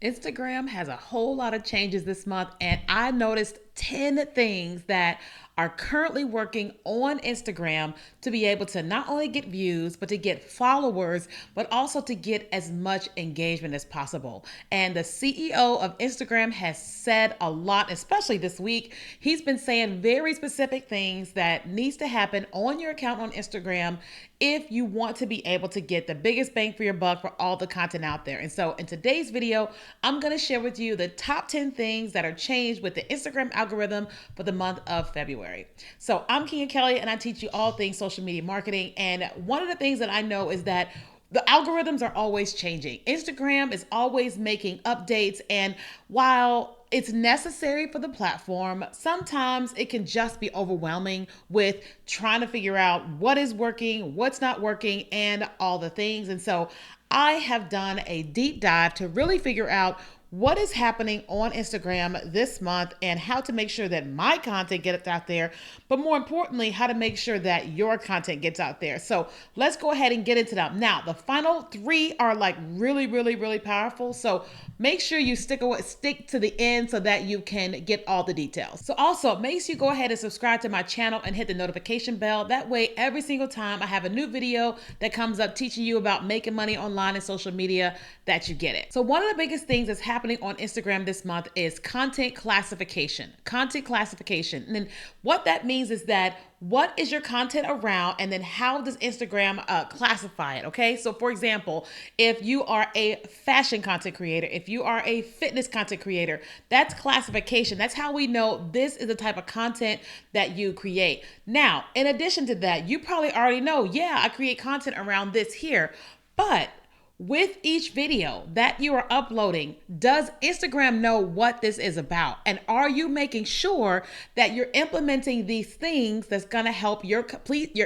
Instagram has a whole lot of changes this month, and I noticed 10 things that are currently working on Instagram to be able to not only get views, but to get followers, but also to get as much engagement as possible. And the CEO of Instagram has said a lot, especially this week. He's been saying very specific things that needs to happen on your account on Instagram if you want to be able to get the biggest bang for your buck for all the content out there. And so in today's video, I'm going to share with you the top 10 things that are changed with the Instagram algorithm for the month of February. So I'm Keenya Kelly, and I teach you all things social media marketing. And one of the things that I know is that the algorithms are always changing. Instagram is always making updates, and while it's necessary for the platform, sometimes it can just be overwhelming with trying to figure out what is working, what's not working, and all the things. And so I have done a deep dive to really figure out what is happening on Instagram this month and how to make sure that my content gets out there, but more importantly, how to make sure that your content gets out there. So let's go ahead and get into that. Now, the final three are like really powerful. So make sure you stick to the end so that you can get all the details. So also make sure you go ahead and subscribe to my channel and hit the notification bell. That way, every single time I have a new video that comes up teaching you about making money online and social media, that you get it. So one of the biggest things that's happening on Instagram this month is content classification. Content classification. And then what that means is that what is your content around, and then how does Instagram classify it? Okay, so for example, if you are a fashion content creator, if you are a fitness content creator, that's classification. That's how we know this is the type of content that you create. Now, in addition to that, you probably already know, yeah, I create content around this here, but with each video that you are uploading, does Instagram know what this is about? And are you making sure that you're implementing these things that's going to help your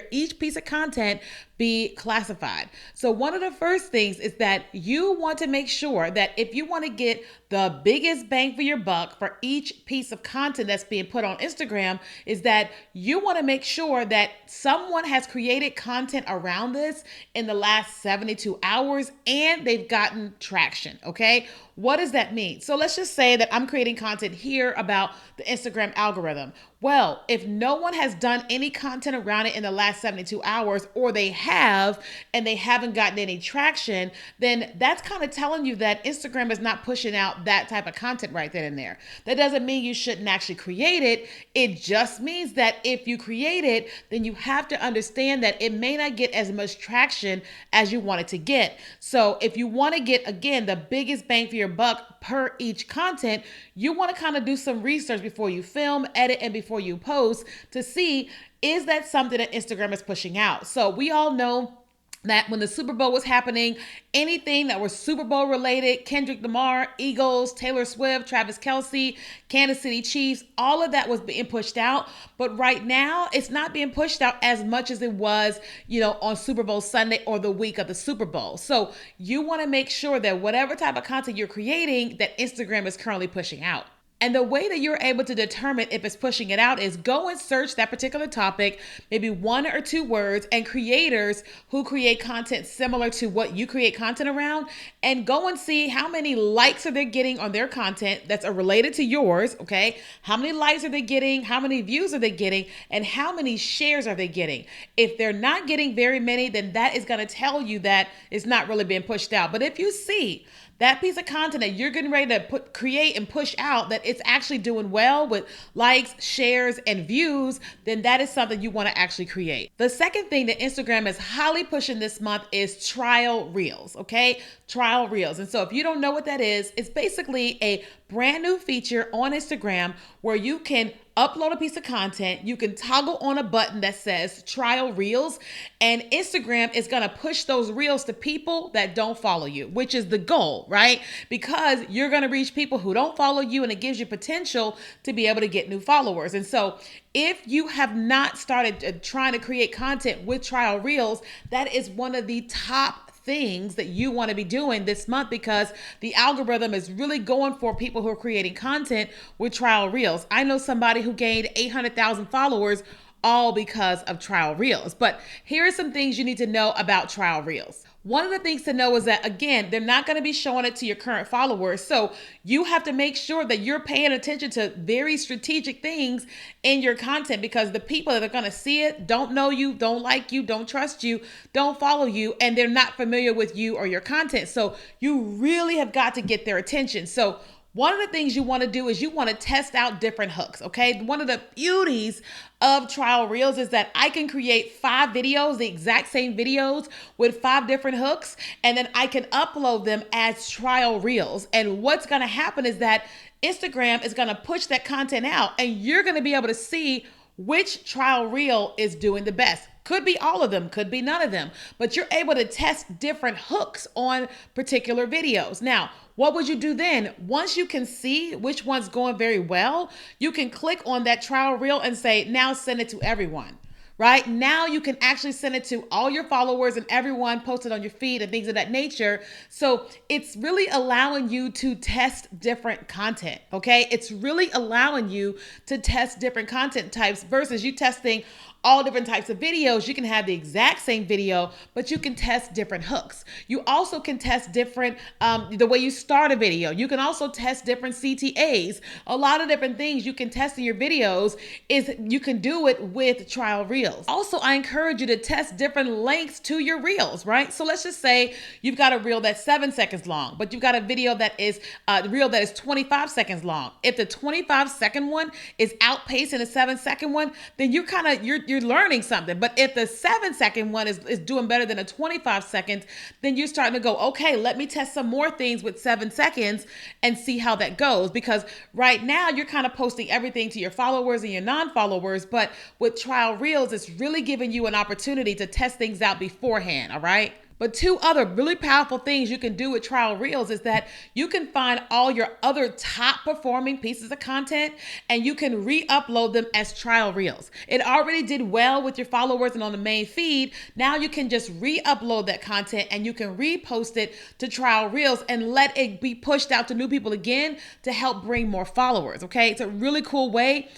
each piece of content be classified? So one of the first things is that you want to make sure that if you want to get the biggest bang for your buck for each piece of content that's being put on Instagram, is that you want to make sure that someone has created content around this in the last 72 hours and they've gotten traction. Okay. What does that mean? So let's just say that I'm creating content here about the Instagram algorithm. Well, if no one has done any content around it in the last 72 hours, or they have and they haven't gotten any traction, then that's kind of telling you that Instagram is not pushing out that type of content right then and there. That doesn't mean you shouldn't actually create it. It just means that if you create it, then you have to understand that it may not get as much traction as you want it to get. So if you want to get, again, the biggest bang for your buck per each content, you want to kind of do some research before you film, edit, and before you post to see, is that something that Instagram is pushing out? So we all know that when the Super Bowl was happening, anything that was Super Bowl related, Kendrick Lamar, Eagles, Taylor Swift, Travis Kelce, Kansas City Chiefs, all of that was being pushed out. But right now, it's not being pushed out as much as it was, on Super Bowl Sunday or the week of the Super Bowl. So you want to make sure that whatever type of content you're creating, that Instagram is currently pushing out. And the way that you're able to determine if it's pushing it out is go and search that particular topic, maybe one or two words, and creators who create content similar to what you create content around, and go and see how many likes are they getting on their content that's related to yours, okay? How many likes are they getting? How many views are they getting? And how many shares are they getting? If they're not getting very many, then that is going to tell you that it's not really being pushed out. But if you see that piece of content that you're getting ready to create and push out, that it's actually doing well with likes, shares, and views, then that is something you want to actually create. The second thing that Instagram is highly pushing this month is trial reels, okay? Trial reels. And so if you don't know what that is, it's basically a brand new feature on Instagram where you can upload a piece of content, you can toggle on a button that says trial reels, and Instagram is going to push those reels to people that don't follow you, which is the goal, right? Because you're going to reach people who don't follow you, and it gives you potential to be able to get new followers. And so if you have not started trying to create content with trial reels, that is one of the top things that you want to be doing this month, because the algorithm is really going for people who are creating content with trial reels. I know somebody who gained 800,000 followers all because of trial reels. But here are some things you need to know about trial reels. one of the things to know is that, again, they're not going to be showing it to your current followers. So you have to make sure that you're paying attention to very strategic things in your content, because the people that are going to see it don't know you, don't like you, don't trust you, don't follow you, and they're not familiar with you or your content. So you really have got to get their attention. So one of the things you want to do is you want to test out different hooks, okay? One of the beauties of trial reels is that I can create 5 videos, the exact same videos with 5 different hooks, and then I can upload them as trial reels. And what's going to happen is that Instagram is going to push that content out, and you're going to be able to see which trial reel is doing the best. Could be all of them, could be none of them, but you're able to test different hooks on particular videos. Now, what would you do then? Once you can see which one's going very well, you can click on that trial reel and say, now send it to everyone. Right now, you can actually send it to all your followers and everyone, post it on your feed and things of that nature. So it's really allowing you to test different content. Okay. It's really allowing you to test different content types versus you testing all different types of videos. You can have the exact same video, but you can test different hooks. You also can test different, the way you start a video. You can also test different CTAs. A lot of different things you can test in your videos is you can do it with trial reels. Also, I encourage you to test different lengths to your reels, right? So let's just say you've got a reel that's 7 seconds long, but you've got a video that is the reel that is 25 seconds long. If the 25-second one is outpacing the 7-second one, then you're learning something. But if the 7-second one is doing better than a 25 seconds, then you're starting to go, okay, let me test some more things with 7 seconds and see how that goes. Because right now you're kind of posting everything to your followers and your non-followers, but with trial reels, it's really giving you an opportunity to test things out beforehand. All right. But 2 other really powerful things you can do with trial reels is that you can find all your other top performing pieces of content and you can re-upload them as trial reels. It already did well with your followers and on the main feed. Now you can just re-upload that content and you can repost it to trial reels and let it be pushed out to new people again to help bring more followers. Okay, it's a really cool way.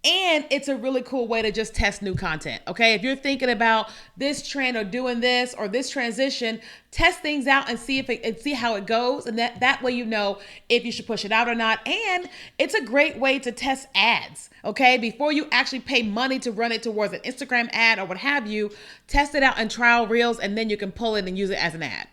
And it's a really cool way to just test new content. Okay. If you're thinking about this trend or doing this or this transition, test things out and see how it goes. And that way, you know, if you should push it out or not. And it's a great way to test ads. Okay. Before you actually pay money to run it towards an Instagram ad or what have you, test it out in trial reels and then you can pull it and use it as an ad.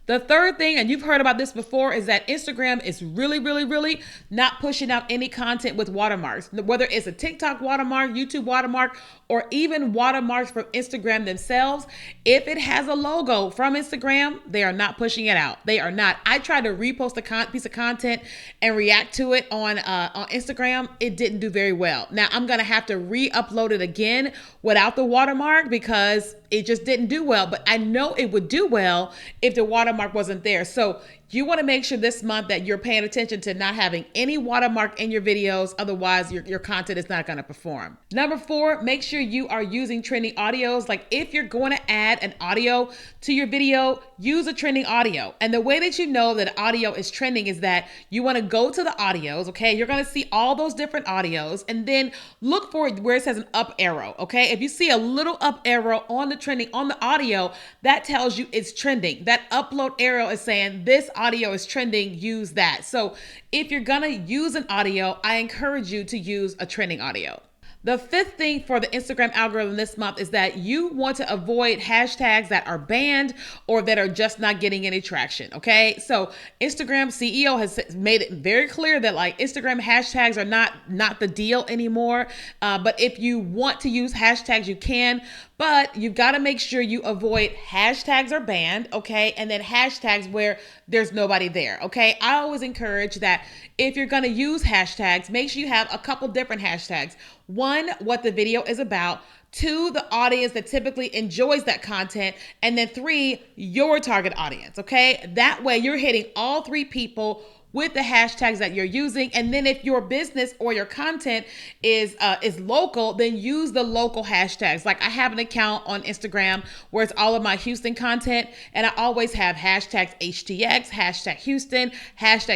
The third thing, and you've heard about this before, is that Instagram is really not pushing out any content with watermarks. Whether it's a TikTok watermark, YouTube watermark, or even watermarks from Instagram themselves. If it has a logo from Instagram, they are not pushing it out. They are not. I tried to repost a piece of content and react to it on Instagram. It didn't do very well. Now I'm going to have to re-upload it again without the watermark because it just didn't do well. But I know it would do well if the watermark wasn't there. So you want to make sure this month that you're paying attention to not having any watermark in your videos. Otherwise, your content is not going to perform. Number 4, make sure you are using trending audios. Like if you're going to add an audio to your video, use a trending audio. And the way that you know that audio is trending is that you want to go to the audios. Okay. You're going to see all those different audios and then look for where it says an up arrow. Okay. If you see a little up arrow on the trending, on the audio, that tells you it's trending. That upload arrow is saying this audio is trending, use that. So if you're gonna use an audio, I encourage you to use a trending audio. The 5th thing for the Instagram algorithm this month is that you want to avoid hashtags that are banned or that are just not getting any traction. Okay. So Instagram CEO has made it very clear that like Instagram hashtags are not the deal anymore. But if you want to use hashtags, you can, but you've got to make sure you avoid hashtags are banned. Okay. And then hashtags where there's nobody there. Okay. I always encourage that if you're going to use hashtags, make sure you have a couple different hashtags. 1, what the video is about. 2, the audience that typically enjoys that content. And then 3, your target audience. Okay. That way you're hitting all 3 people with the hashtags that you're using. And then if your business or your content is local, then use the local hashtags. Like I have an account on Instagram where it's all of my Houston content. And I always have hashtags HTX, hashtag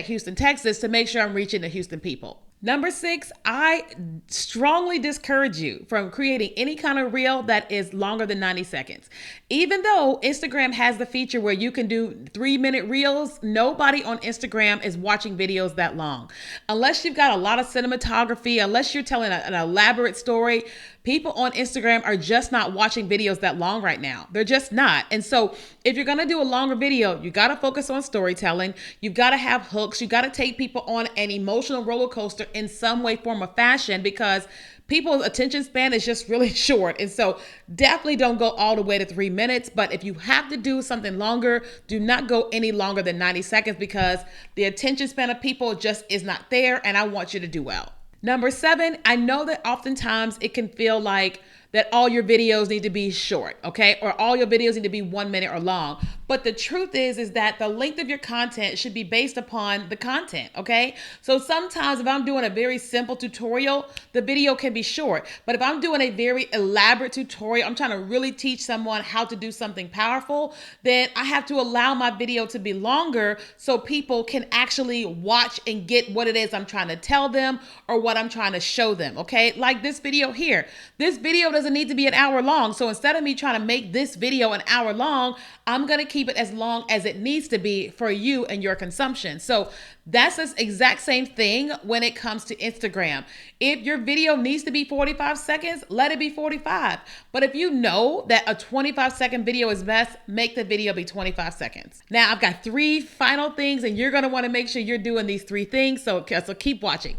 Houston, Texas to make sure I'm reaching the Houston people. Number 6, I strongly discourage you from creating any kind of reel that is longer than 90 seconds. Even though Instagram has the feature where you can do 3-minute reels, nobody on Instagram is watching videos that long. Unless you've got a lot of cinematography, unless you're telling an elaborate story, people on Instagram are just not watching videos that long right now. They're just not. And so if you're going to do a longer video, you got to focus on storytelling. You've got to have hooks. You got to take people on an emotional roller coaster in some way, form, or fashion, because people's attention span is just really short. And so definitely don't go all the way to 3 minutes. But if you have to do something longer, do not go any longer than 90 seconds, because the attention span of people just is not there. And I want you to do well. Number 7, I know that oftentimes it can feel like that all your videos need to be short, okay? Or all your videos need to be 1 minute or long. But the truth is that the length of your content should be based upon the content, okay? So sometimes if I'm doing a very simple tutorial, the video can be short. But if I'm doing a very elaborate tutorial, I'm trying to really teach someone how to do something powerful, then I have to allow my video to be longer so people can actually watch and get what it is I'm trying to tell them or what I'm trying to show them, okay? Like this video here. This video doesn't need to be an hour long. So instead of me trying to make this video an hour long, I'm going to keep it as long as it needs to be for you and your consumption. So that's the exact same thing when it comes to Instagram. If your video needs to be 45 seconds, let it be 45. But if you know that a 25-second video is best, make the video be 25 seconds. Now, I've got 3 final things, and you're going to want to make sure you're doing these 3 things. So keep watching.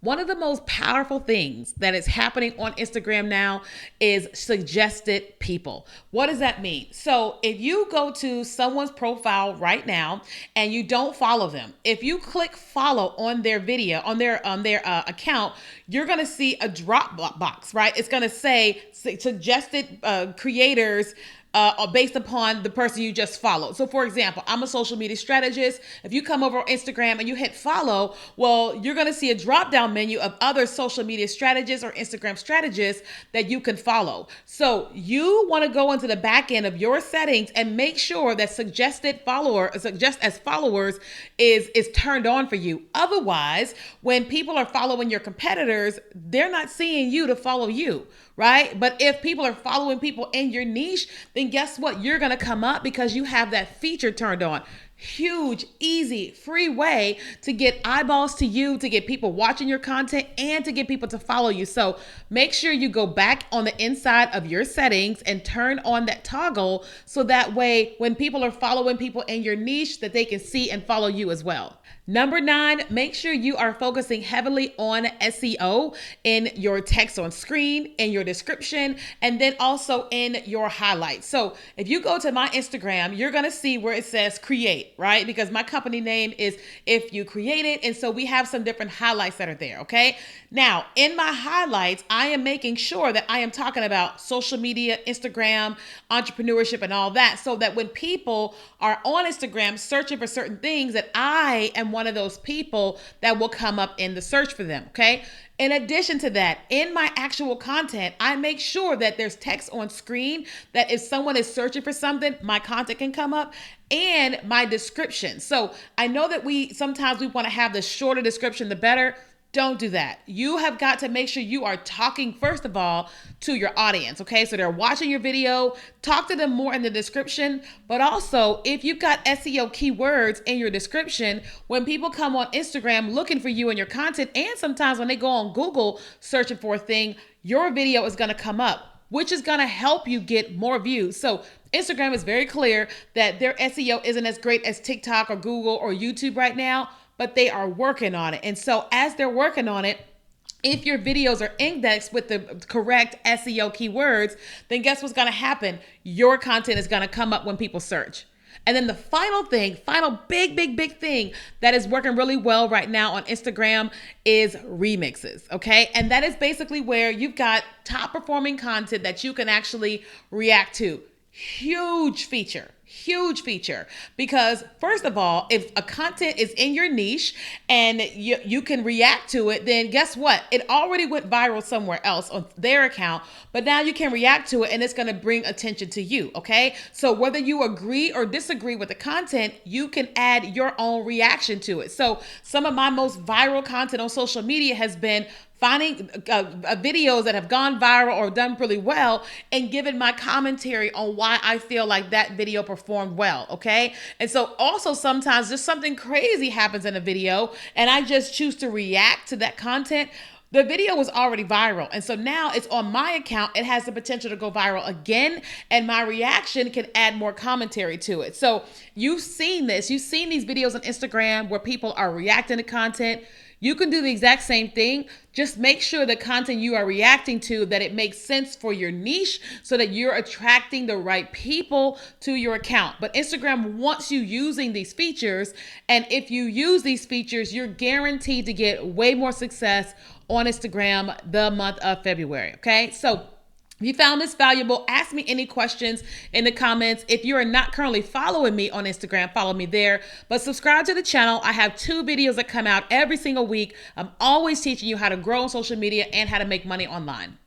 One of the most powerful things that is happening on Instagram now is suggested people. What does that mean? So if you go to someone's profile right now and you don't follow them, if you click follow on their video, on their account, you're going to see a drop box, right? It's going to say suggested creators based upon the person you just followed. So for example, I'm a social media strategist. If you come over on Instagram and you hit follow, well, you're going to see a drop down menu of other social media strategists or Instagram strategists that you can follow. So you want to go into the back end of your settings and make sure that suggest as followers is turned on for you. Otherwise, when people are following your competitors, they're not seeing you to follow you, right? But if people are following people in your niche, then guess what? You're going to come up because you have that feature turned on. Huge, easy, free way to get eyeballs to you, to get people watching your content, and to get people to follow you. So make sure you go back on the inside of your settings and turn on that toggle so that way when people are following people in your niche, that they can see and follow you as well. Number 9, make sure you are focusing heavily on SEO in your text on screen, in your description, and then also in your highlights. So if you go to my Instagram, you're going to see where it says create, right? Because my company name is If You Create It. And so we have some different highlights that are there, okay? Now, in my highlights, I am making sure that I am talking about social media, Instagram, entrepreneurship, and all that, so that when people are on Instagram searching for certain things, that I am one of those people that will come up in the search for them, okay? In addition to that, in my actual content, I make sure that there's text on screen that if someone is searching for something, my content can come up, and my description. So I know that sometimes we want to have the shorter description, the better. Don't do that. You have got to make sure you are talking, first of all, to your audience, okay? So they're watching your video, talk to them more in the description, but also if you've got SEO keywords in your description, when people come on Instagram looking for you and your content, and sometimes when they go on Google searching for a thing, your video is gonna come up, which is gonna help you get more views. So Instagram is very clear that their SEO isn't as great as TikTok or Google or YouTube right now, but they are working on it. And so as they're working on it, if your videos are indexed with the correct SEO keywords, then guess what's going to happen? Your content is going to come up when people search. And then the final big thing that is working really well right now on Instagram is remixes, okay? And that is basically where you've got top performing content that you can actually react to. Huge feature. Huge feature, because first of all, if a content is in your niche and you can react to it, then guess what? It already went viral somewhere else on their account, but now you can react to it and it's going to bring attention to you. Okay. So whether you agree or disagree with the content, you can add your own reaction to it. So some of my most viral content on social media has been finding videos that have gone viral or done really well and giving my commentary on why I feel like that video performed well. Okay. And so also sometimes just something crazy happens in a video and I just choose to react to that content. The video was already viral. And so now it's on my account. It has the potential to go viral again. And my reaction can add more commentary to it. So you've seen this. You've seen these videos on Instagram where people are reacting to content. You can do the exact same thing. Just make sure the content you are reacting to, that it makes sense for your niche so that you're attracting the right people to your account. But Instagram wants you using these features. And if you use these features, you're guaranteed to get way more success on Instagram the month of February. Okay. So if you found this valuable, ask me any questions in the comments. If you are not currently following me on Instagram, follow me there. But subscribe to the channel. I have 2 videos that come out every single week. I'm always teaching you how to grow on social media and how to make money online.